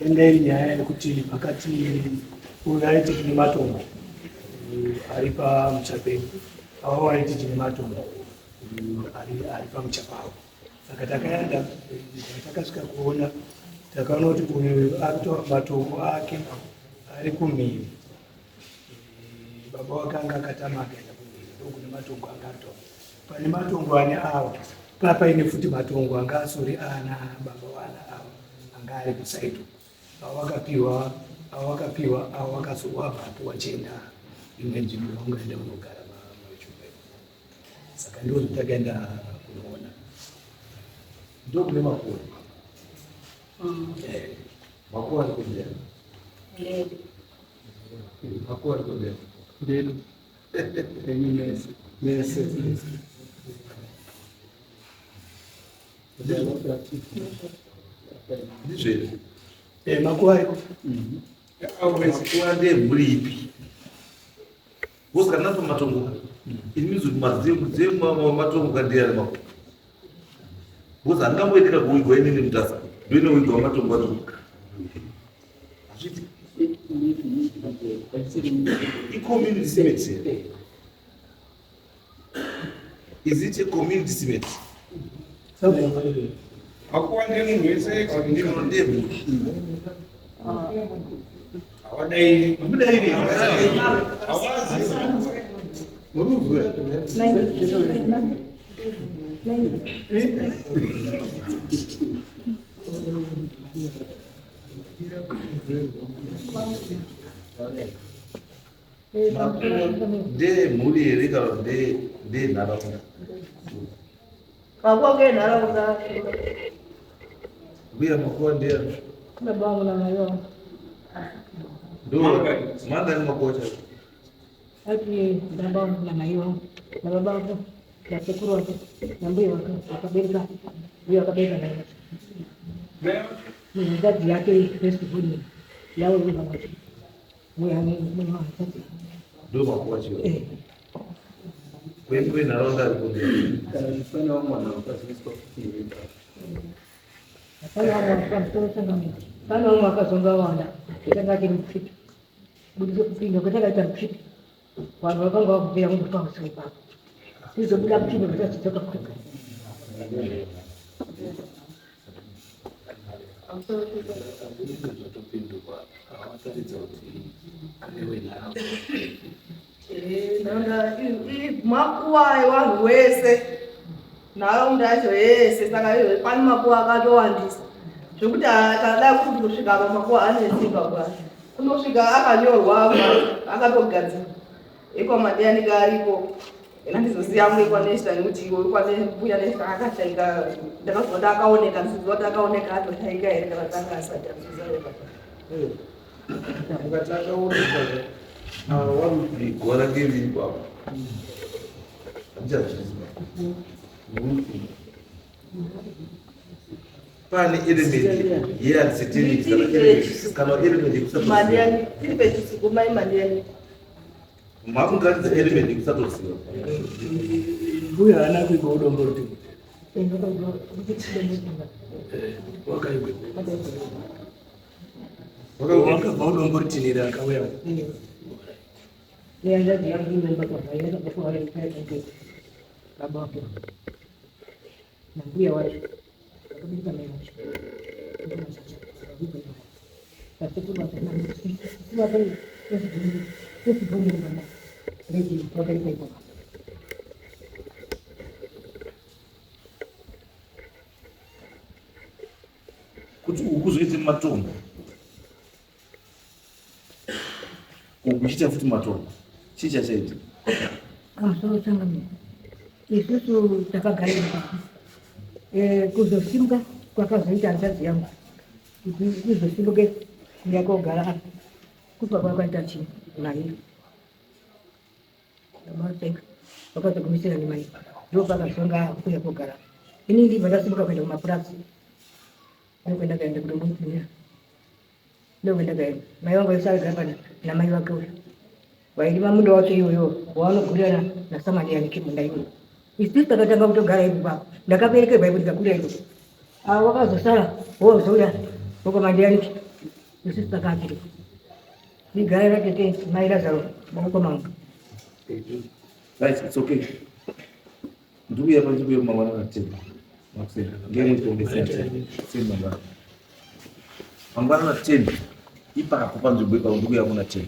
Endeli nyaya yekuti pakati unaiti tine matombo ari paMuchapeni avo vaiti tine matombo ari paMuchapawa. Saka takaenda takasvika kuona takaona kuti uyu akutora matombo ake ari kumhiri, baba wakanga akatama akaenda kumhiri ndokune matombo anga aritora. Pane matombo ane ava paine futi matongo anga asori ana baba vana ava anga ari kusaito avo vakazowa papo vachienda imwe nzvimbo yaungaenda kunogara machupe. Saka ndoo takaenda kunoona ndokune makore makore ari kudera makore ari kudera ndelo mese ndizvere makuva ariko makuva ndemhuri ipi? Koska nato matongo inimizi matongo kandiyari makuva kosa angamboitika kuwigwa inini mutasa ndoinowigwa matongo atoka hazviti i-community cemetery. Is it a community cemetery? Makuva ndemunhu wese ndemhuri hawadai ndemhuri here kana ndenharaunda? Makuva ngenharaunda uya makuva ndeyani? baba vangu namayo ndo mangani makuva chacho? ati baba vangu namayo na baba vangu na sekuru wake na mbuya wake wakabereka uyo akabereka naye mzazi yake festival yao ile baba mbuya mwenye watatu ndo makuva chio kwe nharaunda ari kundea sana umwe akazonga wanda kitanga kiri mfiti budizo kupinga kutaka ita mfiti wanhu vakanga vakubvira kundofa usiku ipapo izobuda kupinga kuti chizoka kutoka makuva evanhu wese nharaunda yacho yese. Saka pane makuva akatowandisa zvokuti akada kuti kusvika pamakuva anesimba kwacho kunosvika akanyorwa akatogadzirwa iko madyanika aripo nandizoziva muekwanesta nekuti iwe urikwanbuya nesta akashaika ndakazoti akaoneka ndizozoti akaoneka atoshaika here kana tanga asati azizaeka gora ngeri ipapo handichazviziva pane element yeuncertainty kana element yekusatoziva tiri pechisiku mai mandiani makungaridza element yekusatoziva mbuya haana kuigwa udombo ruti wakaigwa wakabva udombo rutinire akauya neandazi yangu imemba kwavaenda kufuareikaekeke baba wake na mbuya wacho akabirika naye wacho kuti ukuzoite matombo ukuchita futi matombo chii chachaita kamusoro changamira isusu takagaira kuzosimuka kwakazoita hanzvadzi yangu kuti kuzosimuke ndakogara kufa kwakaita chii naye amateka vakazogumisira nemai ndo pakazonga kuya kogara ini ndibva ndasimuka kuenda kumapurasi ndokwenda kaenda kudomboitinira ndokwenda kaenda mai vangu vese agara pana namai vake uyo vairima munda wacho iyoyo wavanogurira nasamani yanike munda iyoyo isusu takatanga kutogara ipapo ndakaberekerwa ipo ndikakura ipo wakazosala wozoya ukomandiani isisakati igaira tete maila zao mauko mangu. Guys, it's okay. Ndugu ya ndugu ya mama na tena. Maxim, ngeni tuongezea tena. Sema baba. Mambana na tena. Ipa hakupa ndugu ya ndugu ya mwana tena.